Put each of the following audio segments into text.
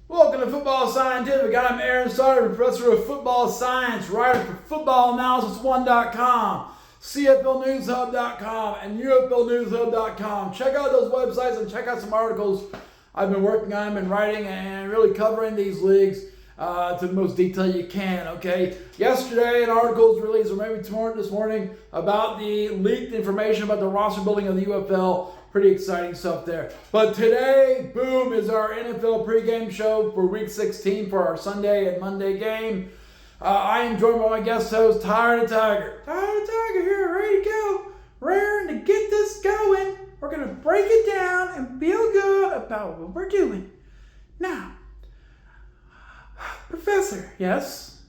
Welcome to Football Scientific. I'm Aaron Stoddard, professor of football science, writer for FootballAnalysisOne.com, CFLNewsHub.com, and UFLNewsHub.com. Check out those websites and check out some articles I've been working on and writing and really covering these leagues to the most detail you can, okay? Yesterday, an article was released, or maybe this morning, about the leaked information about the roster building of the UFL. Pretty exciting stuff there. But today, boom, is our NFL pregame show for Week 16 for our Sunday and Monday game. I am joined by my guest host, Tired Tiger. Tired Tiger here, ready to go, raring to get this going. We're going to break it down and feel good about what we're doing. Now, Professor, yes?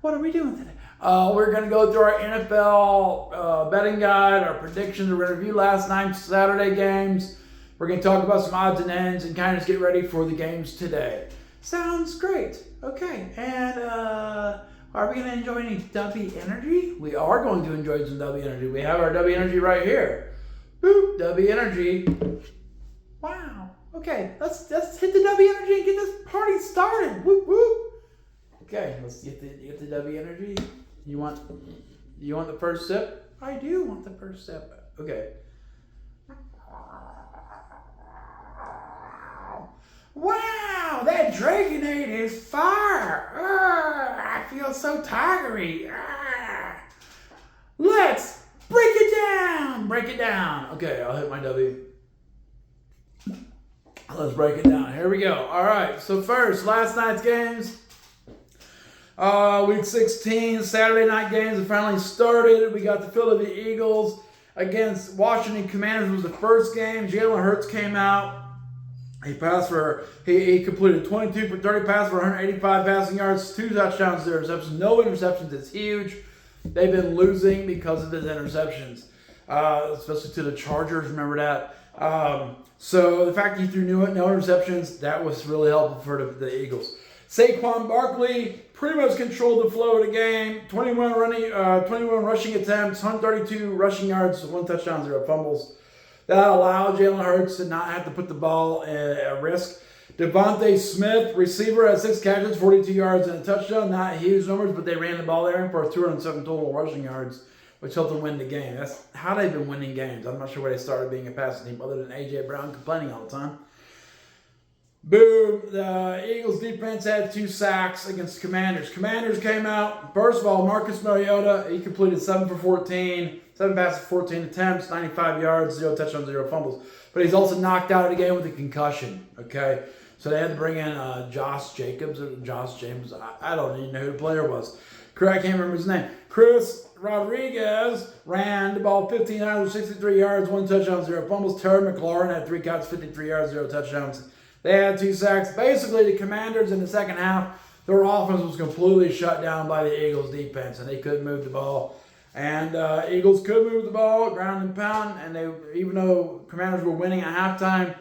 What are we doing today? We're going to go through our NFL betting guide, our predictions. We're going to review last night's Saturday games. We're going to talk about some odds and ends and kind of just get ready for the games today. Sounds great. Okay, and are we going to enjoy any W Energy? We are going to enjoy some W Energy. We have our W Energy right here. Boop, W Energy. Wow. Okay, let's hit the W Energy and get this party started. Whoop, whoop. Okay, let's get the W Energy. You want the first sip? I do want the first sip. Okay. Wow, that Dragonade is fire. I feel so tigery. Let's break it down. Break it down. Okay, I'll hit my W. Let's break it down. Here we go. All right, so first, last night's games. Week 16, Saturday night games have finally started. We got the Philadelphia Eagles against Washington Commanders was the first game. Jalen Hurts came out. He completed 22 for 30 passes for 185 passing yards, 2 touchdowns, 0 interceptions. No interceptions is huge. They've been losing because of his interceptions, especially to the Chargers. Remember that. So the fact he threw no interceptions, that was really helpful for the Eagles. Saquon Barkley pretty much controlled the flow of the game. 21 rushing attempts, 132 rushing yards, 1 touchdown, 0 fumbles. That allowed Jalen Hurts to not have to put the ball at risk. Devontae Smith, receiver, had 6 catches, 42 yards, and a touchdown. Not huge numbers, but they ran the ball there for 207 total rushing yards, which helped them win the game. That's how they've been winning games. I'm not sure where they started being a passing team other than A.J. Brown complaining all the time. Boom. The Eagles defense had 2 sacks against the Commanders. Commanders came out. First of all, Marcus Mariota, he completed 7 for 14, 7 passes, 14 attempts, 95 yards, 0 touchdowns, 0 fumbles. But he's also knocked out of the game with a concussion. Okay, so they had to bring in Josh Jacobs or Josh James. I don't even know who the player was. I can't remember his name. Chris Rodriguez ran the ball 1,563 yards, 1 touchdown, 0 fumbles. Terry McLaurin had 3 catches, 53 yards, 0 touchdowns. They had 2 sacks. Basically, the Commanders in the second half, their offense was completely shut down by the Eagles' defense, and they couldn't move the ball. And Eagles could move the ball, ground and pound, and even though Commanders were winning at halftime,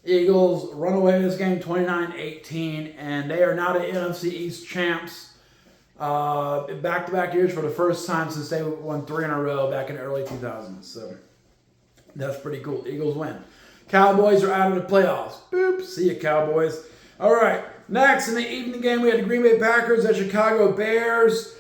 Eagles run away with this game 29-18, and they are now the NFC East champs. Back-to-back years for the first time since they won 3 in a row back in the early 2000s. So that's pretty cool. Eagles win. Cowboys are out of the playoffs. Boop. See ya, Cowboys. All right. Next, in the evening game, we had the Green Bay Packers at Chicago Bears.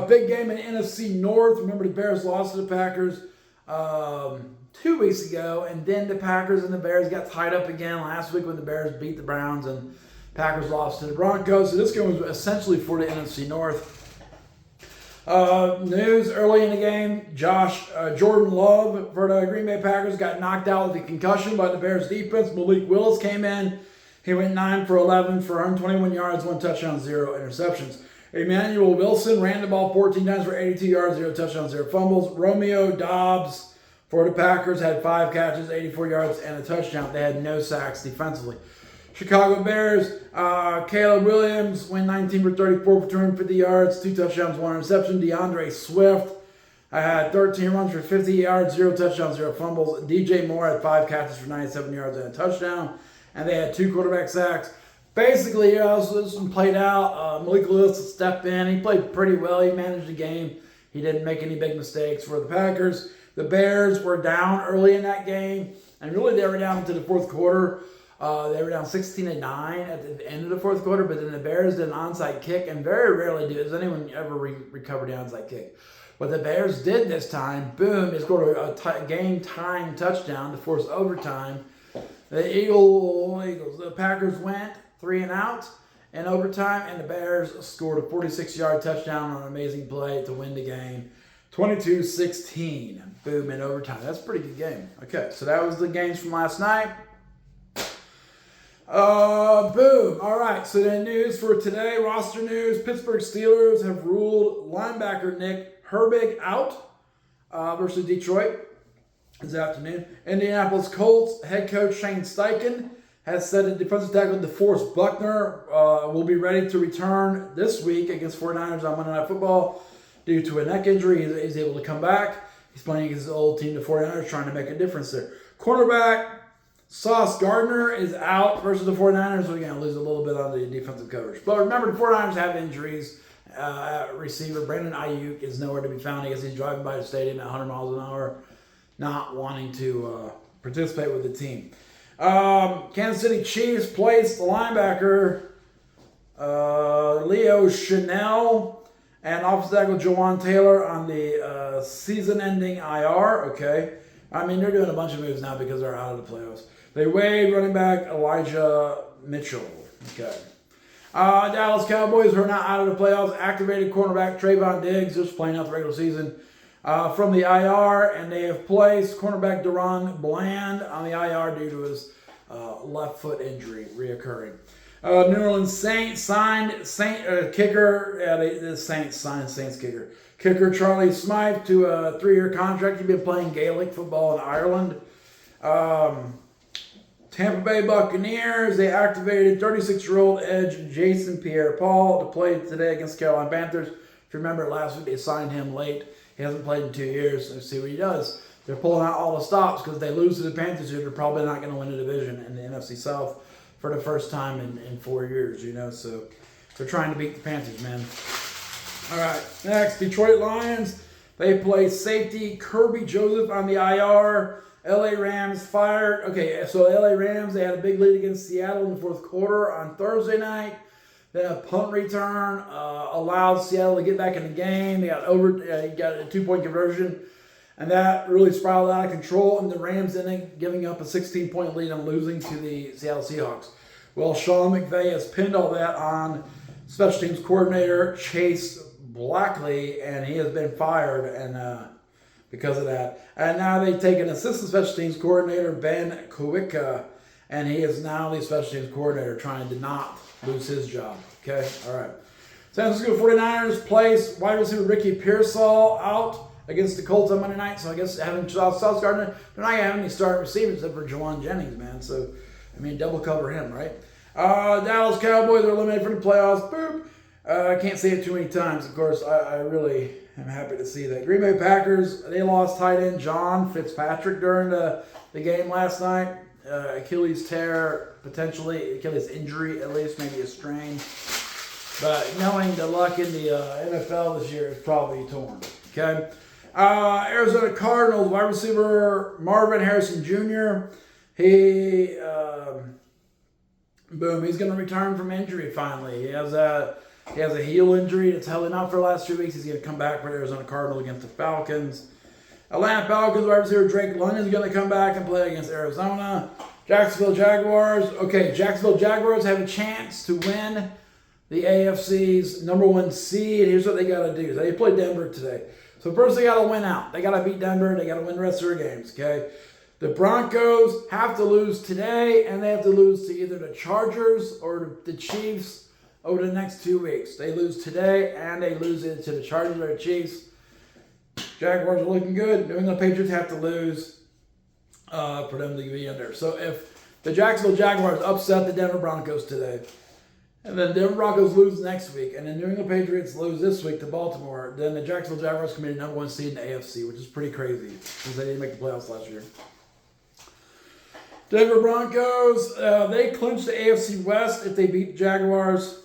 Big game in NFC North. Remember, the Bears lost to the Packers 2 weeks ago, and then the Packers and the Bears got tied up again last week when the Bears beat the Browns and Packers lost to the Broncos. So this game was essentially for the NFC North. News early in the game, Jordan Love for the Green Bay Packers got knocked out with a concussion by the Bears defense. Malik Willis came in. He went 9 for 11 for 121 yards, 1 touchdown, 0 interceptions. Emmanuel Wilson ran the ball 14 times for 82 yards, 0 touchdowns, 0 fumbles. Romeo Doubs for the Packers had 5 catches, 84 yards, and a touchdown. They had no sacks defensively. Chicago Bears, Caleb Williams went 19 for 34 for 250 yards, 2 touchdowns, 1 interception. DeAndre Swift had 13 runs for 50 yards, 0 touchdowns, 0 fumbles. DJ Moore had 5 catches for 97 yards and a touchdown. And they had 2 quarterback sacks. Basically, this one played out. Malik Willis stepped in. He played pretty well. He managed the game. He didn't make any big mistakes for the Packers. The Bears were down early in that game, and really they were down into the fourth quarter. They were down 16-9 at the end of the fourth quarter, but then the Bears did an onside kick, and very rarely does anyone ever recover the onside kick. What the Bears did this time, boom, they scored a game-time touchdown to force overtime. The Packers went 3 and out in overtime, and the Bears scored a 46-yard touchdown on an amazing play to win the game. 22-16, boom, in overtime. That's a pretty good game. Okay, so that was the games from last night. Boom. All right, so the news for today, roster news. Pittsburgh Steelers have ruled linebacker Nick Herbig out versus Detroit this afternoon. Indianapolis Colts head coach Shane Steichen has said that defensive tackle DeForest Buckner will be ready to return this week against 49ers on Monday Night Football due to a neck injury. He's able to come back. He's playing against his old team, the 49ers, trying to make a difference there. Cornerback Sauce Gardner is out versus the 49ers. So we're going to lose a little bit on the defensive coverage. But remember, the 49ers have injuries. Receiver Brandon Ayuk is nowhere to be found. I guess he's driving by the stadium at 100 miles an hour, not wanting to participate with the team. Kansas City Chiefs placed the linebacker Leo Chanel and offensive tackle Jawan Taylor on the season-ending IR. Okay. I mean, they're doing a bunch of moves now because they're out of the playoffs. They waived running back Elijah Mitchell. Okay. Dallas Cowboys, who are not out of the playoffs, activated cornerback Trayvon Diggs, just playing out the regular season, from the IR, and they have placed cornerback Deron Bland on the IR due to his left foot injury reoccurring. New Orleans Saints signed kicker. The Saints signed Saints kicker. Kicker Charlie Smythe to a 3-year contract. He's been playing Gaelic football in Ireland. Tampa Bay Buccaneers, they activated 36-year-old edge Jason Pierre-Paul to play today against Carolina Panthers. If you remember last week, they signed him late. He hasn't played in 2 years. Let's see what he does. They're pulling out all the stops because they lose to the Panthers, who they're probably not going to win the division in the NFC South for the first time in 4 years, So they're trying to beat the Panthers, man. All right, next, Detroit Lions. They play safety Kirby Joseph on the IR. LA Rams fired. Okay, so LA Rams, they had a big lead against Seattle in the fourth quarter on Thursday night. Then a punt return allowed Seattle to get back in the game. They got got a 2-point conversion, and that really spiraled out of control. And the Rams ended up giving up a 16-point lead and losing to the Seattle Seahawks. Well, Sean McVay has pinned all that on special teams coordinator Chase Blackley, and he has been fired and because of that. And now they take an assistant special teams coordinator, Ben Kowicka, and he is now the special teams coordinator, trying to not lose his job. Okay, all right. San Francisco 49ers place wide receiver Ricky Pearsall out against the Colts on Monday night. So I guess having Sauce Gardner, they're not having any starting receivers except for Jawan Jennings, man. So, I mean, double cover him, right? Dallas Cowboys are eliminated from the playoffs. Boop. I can't say it too many times. Of course, I really am happy to see that. Green Bay Packers, they lost tight end John Fitzpatrick during the game last night. Achilles tear, potentially, Achilles injury at least, maybe a strain. But knowing the luck in the NFL this year, it's probably torn. Okay. Arizona Cardinals wide receiver Marvin Harrison Jr. He's going to return from injury finally. He has a heel injury that's held him out for the last 2 weeks. He's going to come back for Arizona Cardinals against the Falcons. Atlanta Falcons wide receiver Drake London is going to come back and play against Arizona. Jacksonville Jaguars. Okay, Jacksonville Jaguars have a chance to win the AFC's #1 seed. Here's what they got to do. They play Denver today. So first they got to win out. They got to beat Denver. They got to win the rest of their games, okay? The Broncos have to lose today, and they have to lose to either the Chargers or the Chiefs over the next 2 weeks. They lose today, and they lose it to the Chargers or the Chiefs. Jaguars are looking good. New England Patriots have to lose for them to be in there. So if the Jacksonville Jaguars upset the Denver Broncos today, and then Denver Broncos lose next week, and the New England Patriots lose this week to Baltimore, then the Jacksonville Jaguars can be the #1 seed in the AFC, which is pretty crazy since they didn't make the playoffs last year. Denver Broncos, they clinched the AFC West if they beat the Jaguars.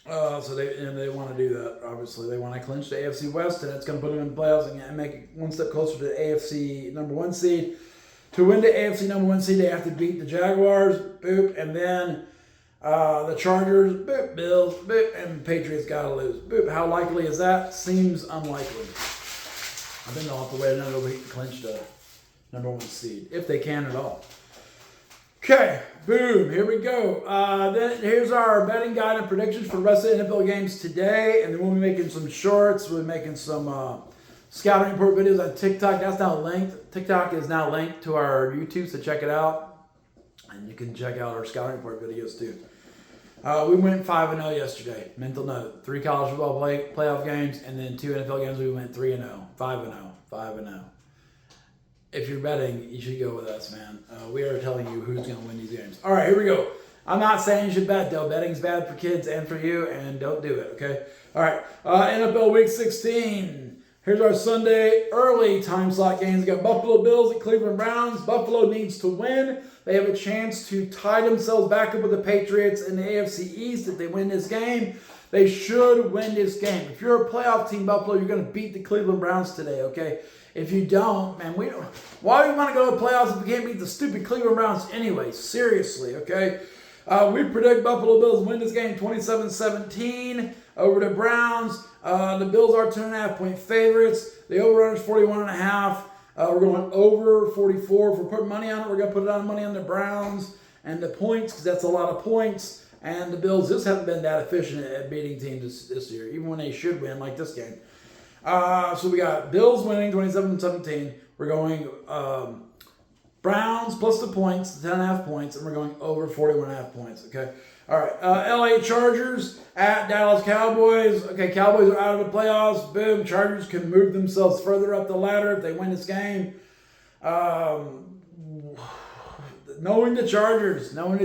So they want to do that, obviously. They want to clinch the AFC West, and it's going to put them in the playoffs and make it one step closer to the AFC #1 seed. To win the AFC number 1 seed, they have to beat the Jaguars, boop, and then the Chargers, boop, Bills, boop, and Patriots got to lose. Boop. How likely is that? Seems unlikely. I think they'll have to wait another week to clinch the number 1 seed, if they can at all. Okay, boom, here we go. Then here's our betting guide and predictions for the rest of the NFL games today, and then we'll be making some shorts. We'll be making some scouting report videos on TikTok. That's now linked. TikTok is now linked to our YouTube, so check it out. And you can check out our scouting report videos too. We went 5-0 yesterday. Mental note: 3 college football playoff games, and then 2 NFL games. We went 3-0, 5-0, 5-0. If you're betting, you should go with us, man. We are telling you who's going to win these games. All right, here we go. I'm not saying you should bet, though. Betting's bad for kids and for you, and don't do it, okay? All right, NFL Week 16. Here's our Sunday early time slot games. We got Buffalo Bills at Cleveland Browns. Buffalo needs to win. They have a chance to tie themselves back up with the Patriots in the AFC East. If they win this game, they should win this game. If you're a playoff team, Buffalo, you're going to beat the Cleveland Browns today, okay? If you don't, man, why do we want to go to the playoffs if we can't beat the stupid Cleveland Browns anyway? Seriously, okay? We predict Buffalo Bills win this game 27-17 over the Browns. The Bills are 2.5-point favorites. The over-under is 41.5. We're going over 44. If we're putting money on it, we're going to put it on money on the Browns and the points because that's a lot of points. And the Bills just haven't been that efficient at beating teams this year, even when they should win, like this game. So we got Bills winning 27-17. We're going Browns plus the points, 10.5 points, and we're going over 41.5 points, okay? All right, LA Chargers at Dallas Cowboys. Okay, Cowboys are out of the playoffs. Boom, Chargers can move themselves further up the ladder if they win this game. Knowing the Chargers, and knowing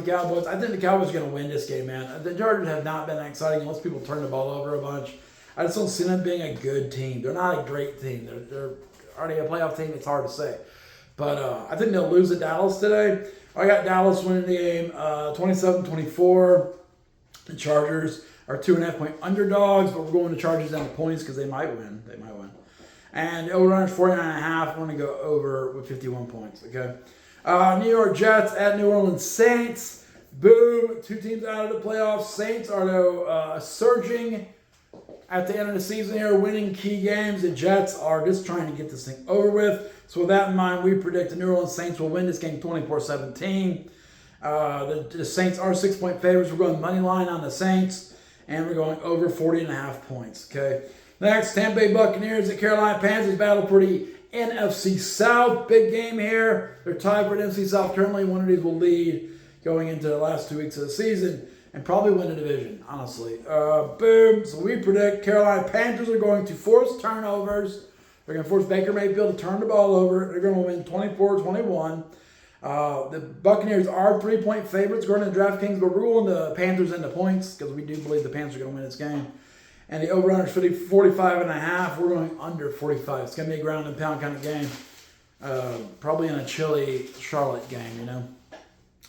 the Cowboys, I think the Cowboys are going to win this game, man. The Chargers have not been exciting unless people turn the ball over a bunch. I just don't see them being a good team. They're not a great team. They're already a playoff team. It's hard to say. But I think they'll lose to Dallas today. I got Dallas winning the game 27-24. The Chargers are 2.5-point underdogs, but we're going to Chargers down the points because they might win. And the over-under is 49.5. We're going to go over with 51 points, okay? New York Jets at New Orleans Saints. Boom. 2 teams out of the playoffs. Saints are surging at the end of the season here, winning key games. The Jets are just trying to get this thing over with. So with that in mind, we predict the New Orleans Saints will win this game 24-17. The Saints are 6-point favorites. We're going money line on the Saints, and we're going over 40.5 points. Okay. Next, Tampa Bay Buccaneers at Carolina Panthers battle for the NFC South. Big game here. They're tied for the NFC South currently. One of these will lead going into the last 2 weeks of the season and probably win the division, honestly. Boom. So we predict Carolina Panthers are going to force turnovers. They're going to force Baker Mayfield to turn the ball over. They're going to win 24-21. The Buccaneers are 3-point favorites going to DraftKings, but we're going the Panthers into points because we do believe the Panthers are going to win this game. And the over-under is 45.5. We're going under 45. It's going to be a ground and pound kind of game. Probably in a chilly Charlotte game, you know.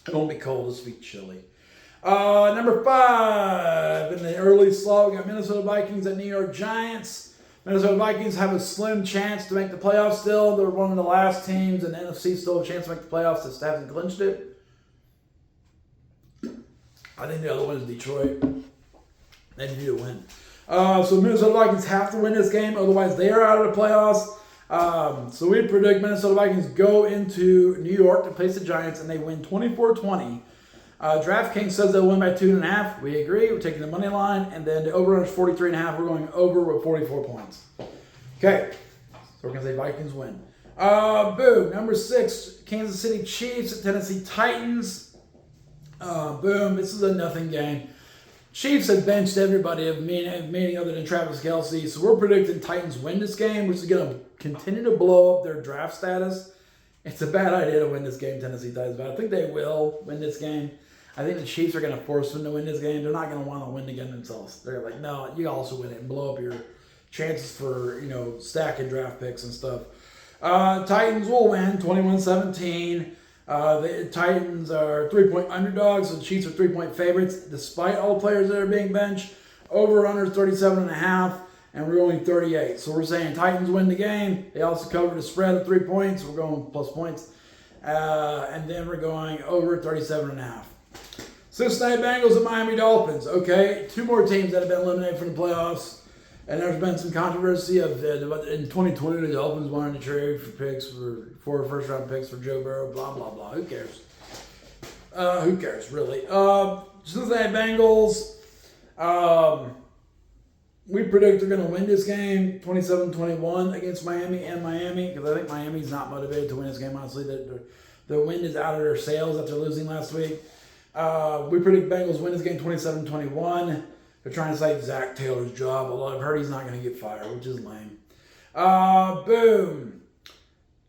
It won't be cold. This will be chilly. Number 5 in the early slot, we got Minnesota Vikings at New York Giants. Minnesota Vikings have a slim chance to make the playoffs still. They're one of the last teams in the NFC still have a chance to make the playoffs that haven't clinched it. I think the other one is Detroit. They need to win. So Minnesota Vikings have to win this game, otherwise they are out of the playoffs. So we predict Minnesota Vikings go into New York to face the Giants, and they win 24-20. DraftKings says they'll win by 2.5. We agree. We're taking the money line, and then the over-under is 43.5. We're going over with 44 points. Okay, so we're gonna say Vikings win. Boom. Number 6, Kansas City Chiefs at Tennessee Titans. Boom. This is a nothing game. Chiefs have benched everybody meaning other than Travis Kelce, so we're predicting Titans win this game, which is going to continue to blow up their draft status. It's a bad idea to win this game, Tennessee Titans, but I think they will win this game. I think the Chiefs are going to force them to win this game. They're not going to want to win again themselves. They're like, no, you also win it and blow up your chances for, stacking draft picks and stuff. Titans will win 21-17. The Titans are 3-point underdogs. So the Chiefs are 3-point favorites, despite all the players that are being benched. Over-under 37.5. and we're going 38. So we're saying Titans win the game. They also covered the spread of 3 points. We're going plus points. And then we're going over 37.5. Cincinnati Bengals and Miami Dolphins. Okay, 2 more teams that have been eliminated from the playoffs. And there's been some controversy of in 2020 the Dolphins wanted to trade for picks for 4 first-round picks for Joe Burrow. Blah blah blah. Who cares? Who cares really? Cincinnati Bengals. We predict they're going to win this game 27-21 against Miami because I think Miami's not motivated to win this game. Honestly, the wind is out of their sails after losing last week. We predict Bengals win this game 27-21. They're trying to save Zach Taylor's job, although I've heard he's not going to get fired, which is lame. Boom.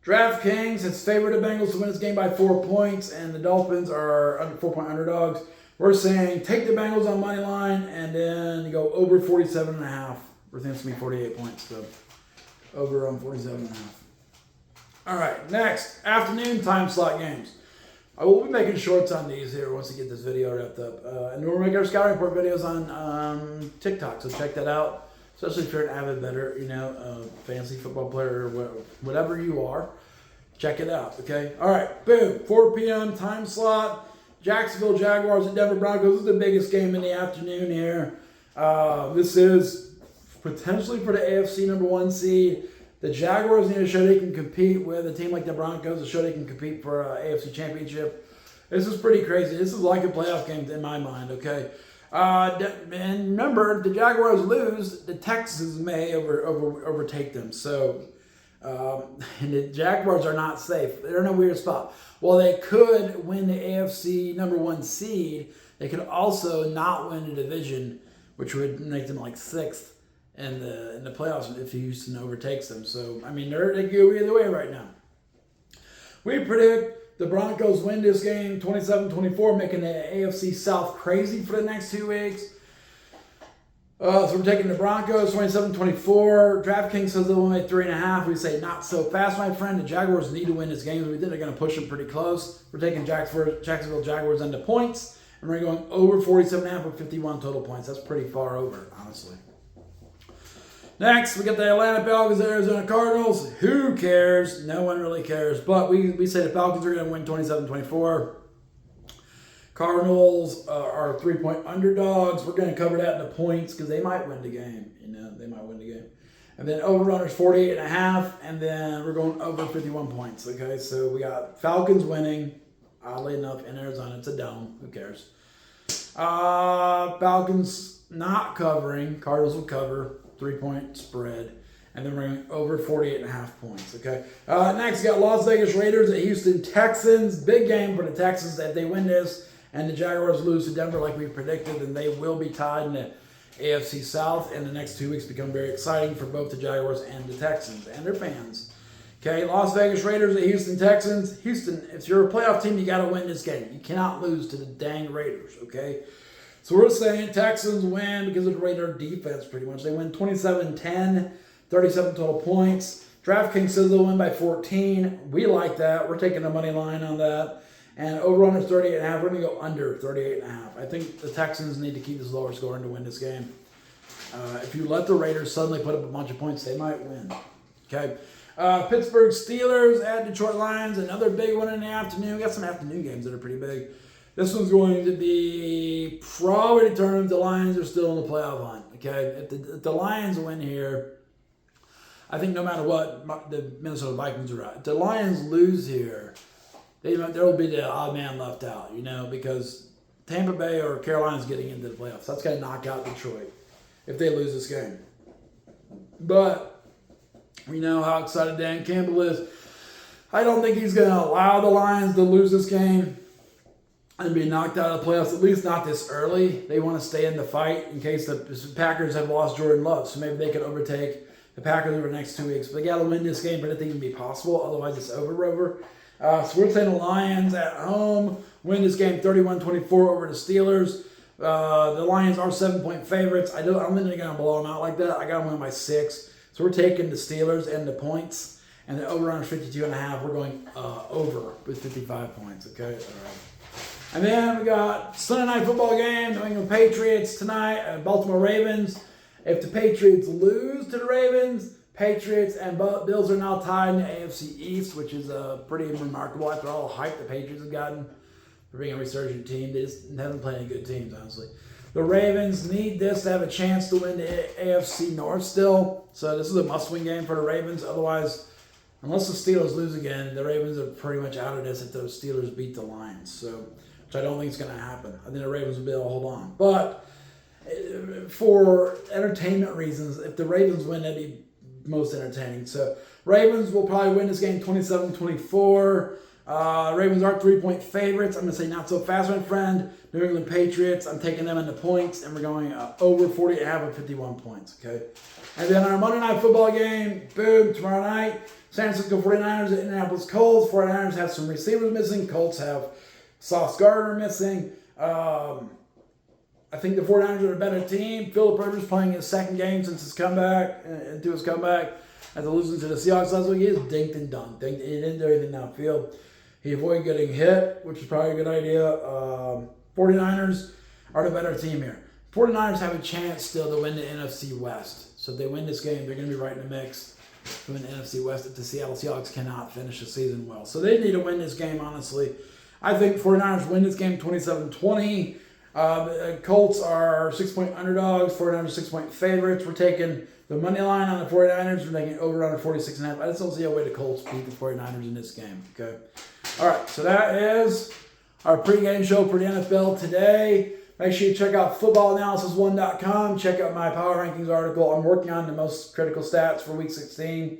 DraftKings has favored the Bengals to win this game by 4 points, and the Dolphins are under 4-point underdogs. We're saying take the Bengals on money line and then go over 47.5. We're thinking it's going to be 48 points, so over on 47.5. All right, next, afternoon time slot games. I will be making shorts on these here once we get this video wrapped up. And we'll make our scouting report videos on TikTok, so check that out. Especially if you're an avid bettor, fantasy football player or whatever you are. Check it out, okay? All right, boom, 4 p.m. time slot. Jacksonville Jaguars and Denver Broncos. This is the biggest game in the afternoon here. This is potentially for the AFC #1 seed. The Jaguars need to show they can compete with a team like the Broncos to show they can compete for an AFC championship. This is pretty crazy. This is like a playoff game in my mind, okay? And remember, if the Jaguars lose, the Texans may overtake them. So, and the Jaguars are not safe. They're in a weird spot. While they could win the AFC #1 seed, they could also not win the division, which would make them like 6th in the playoffs if Houston overtakes them. So, I mean, they could go either way right now. We predict the Broncos win this game 27-24, making the AFC South crazy for the next 2 weeks. So we're taking the Broncos 27-24. DraftKings says they'll make 3.5. We say not so fast, my friend. The Jaguars need to win this game. We think they're going to push them pretty close. We're taking Jacksonville Jaguars into points. And we're going over 47.5 with 51 total points. That's pretty far over, honestly. Next, we got the Atlanta Falcons, Arizona Cardinals. Who cares? No one really cares. But we say the Falcons are going to win 27-24. Cardinals are 3-point underdogs. We're going to cover that in the points because they might win the game. They might win the game. And then over-runners 48.5, and then we're going over 51 points. Okay, so we got Falcons winning, oddly enough, in Arizona. It's a dome. Who cares? Falcons not covering. Cardinals will cover. 3-point spread. And then we're going over 48.5 points. Okay. Next, we got Las Vegas Raiders at Houston Texans. Big game for the Texans. If they win this, and the Jaguars lose to Denver like we predicted, then they will be tied in the AFC South, and the next 2 weeks become very exciting for both the Jaguars and the Texans and their fans. Okay, Las Vegas Raiders at Houston Texans. Houston, if you're a playoff team, you got to win this game. You cannot lose to the dang Raiders, okay? So we're saying Texans win because of the Raider defense pretty much. They win 27-10, 37 total points. DraftKings says they'll win by 14. We like that. We're taking the money line on that. And over-under 38.5. We're going to go under 38.5. I think the Texans need to keep this lower scoring to win this game. If you let the Raiders suddenly put up a bunch of points, they might win. Okay. Pittsburgh Steelers at Detroit Lions. Another big one in the afternoon. We got some afternoon games that are pretty big. This one's going to be probably determined if the Lions are still in the playoff hunt. Okay. If the Lions win here, I think no matter what, the Minnesota Vikings are out. If the Lions lose here, there will be the odd man left out, because Tampa Bay or Carolina's getting into the playoffs. That's going to knock out Detroit if they lose this game. But we know how excited Dan Campbell is. I don't think he's going to allow the Lions to lose this game and be knocked out of the playoffs, at least not this early. They want to stay in the fight in case the Packers have lost Jordan Love, so maybe they can overtake the Packers over the next 2 weeks. But they got to win this game for anything to be possible, otherwise it's over. So we're saying the Lions at home win this game 31-24 over the Steelers. The Lions are 7-point favorites. I don't think they're going to blow them out like that. I got them win by 6. So we're taking the Steelers and the points. And the over-under 52.5. We're going over with 55 points. Okay? All right. And then we got Sunday night football game. New England Patriots tonight. Baltimore Ravens. If the Patriots lose to the Ravens, Patriots and Bills are now tied in the AFC East, which is pretty remarkable after all the hype the Patriots have gotten for being a resurgent team. They just haven't played any good teams, honestly. The Ravens need this to have a chance to win the AFC North still. So this is a must-win game for the Ravens. Otherwise, unless the Steelers lose again, the Ravens are pretty much out of this if those Steelers beat the Lions. So, which I don't think is going to happen. I think the Ravens will be able to hold on. But for entertainment reasons, if the Ravens win, that'd be most entertaining. So Ravens will probably win this game 27-24. Ravens are 3-point favorites. I'm going to say not so fast, my friend. New England Patriots, I'm taking them in the points, and we're going over 40.5 with 51 points, okay? And then our Monday Night Football game, boom, tomorrow night, San Francisco 49ers at Indianapolis Colts. 49ers have some receivers missing. Colts have Sauce Gardner missing. I think the 49ers are a better team. Philip Rivers playing his second game since his comeback, into his comeback. After losing to the Seahawks last week, he is dinked and dunked. He didn't do anything downfield. He avoided getting hit, which is probably a good idea. 49ers are the better team here. 49ers have a chance still to win the NFC West. So if they win this game, they're going to be right in the mix to win the NFC West if the Seattle Seahawks cannot finish the season well. So they need to win this game, honestly. I think 49ers win this game 27-20. The Colts are 6-point underdogs. 49ers 6-point favorites. We're taking the money line on the 49ers. We're taking over under 46.5. I just don't see a way the Colts beat the 49ers in this game. Okay. All right. So that is our pregame show for the NFL today. Make sure you check out FootballAnalysisOne.com. Check out my Power Rankings article. I'm working on the most critical stats for Week 16.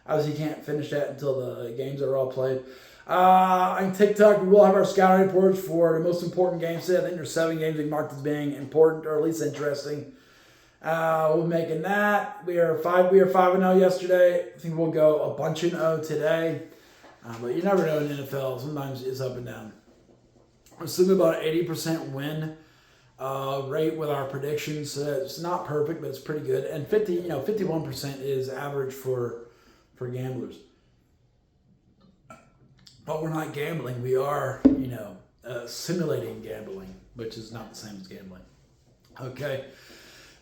Obviously, you can't finish that until the games are all played. On TikTok, we will have our scouting reports for the most important games today. I think there's 7 games we marked as being important or at least interesting. We're making that. We are 5-0 yesterday. I think we'll go a bunch of 0 today. But you never know in the NFL. Sometimes it's up and down. I'm assuming about an 80% win rate with our predictions. So it's not perfect, but it's pretty good. And 51% is average for gamblers. But we're not gambling. We are, simulating gambling, which is not the same as gambling. Okay.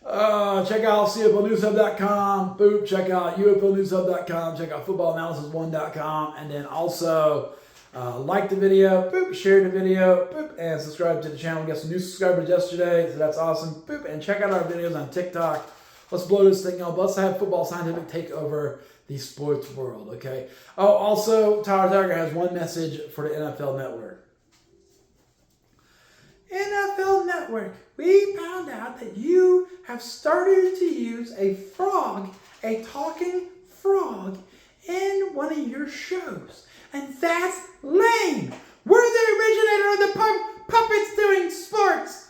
Check out CFLNewsHub.com. Boop. Check out UFLNewsHub.com. Check out FootballAnalysisOne.com. And then also like the video. Boop. Share the video. Boop. And subscribe to the channel. We got some new subscribers yesterday, so that's awesome. Boop. And check out our videos on TikTok. Let's blow this thing up. Let's have Football Scientific take over the sports world, okay? Oh, also, Tyler Tiger has one message for the NFL Network. NFL Network, we found out that you have started to use a frog, a talking frog, in one of your shows. And that's lame. We're the originator of the puppets doing sports.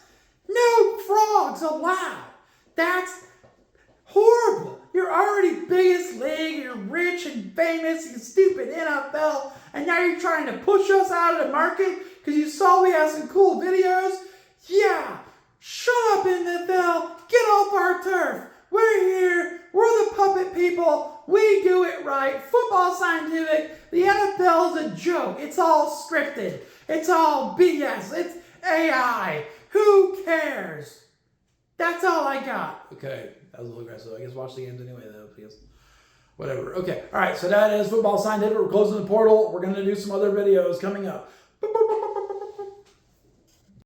No frogs allowed. That's horrible. You're already biggest league, you're rich and famous, you stupid NFL, and now you're trying to push us out of the market because you saw we have some cool videos? Yeah, shut up NFL, get off our turf. We're here, we're the puppet people, we do it right. Football Scientific, the NFL is a joke. It's all scripted, it's all BS, it's AI. Who cares? That's all I got. Okay. That was a little aggressive. I guess watch the games anyway, though, because whatever. Okay. All right. So that is Football Scientific. We're closing the portal. We're going to do some other videos coming up.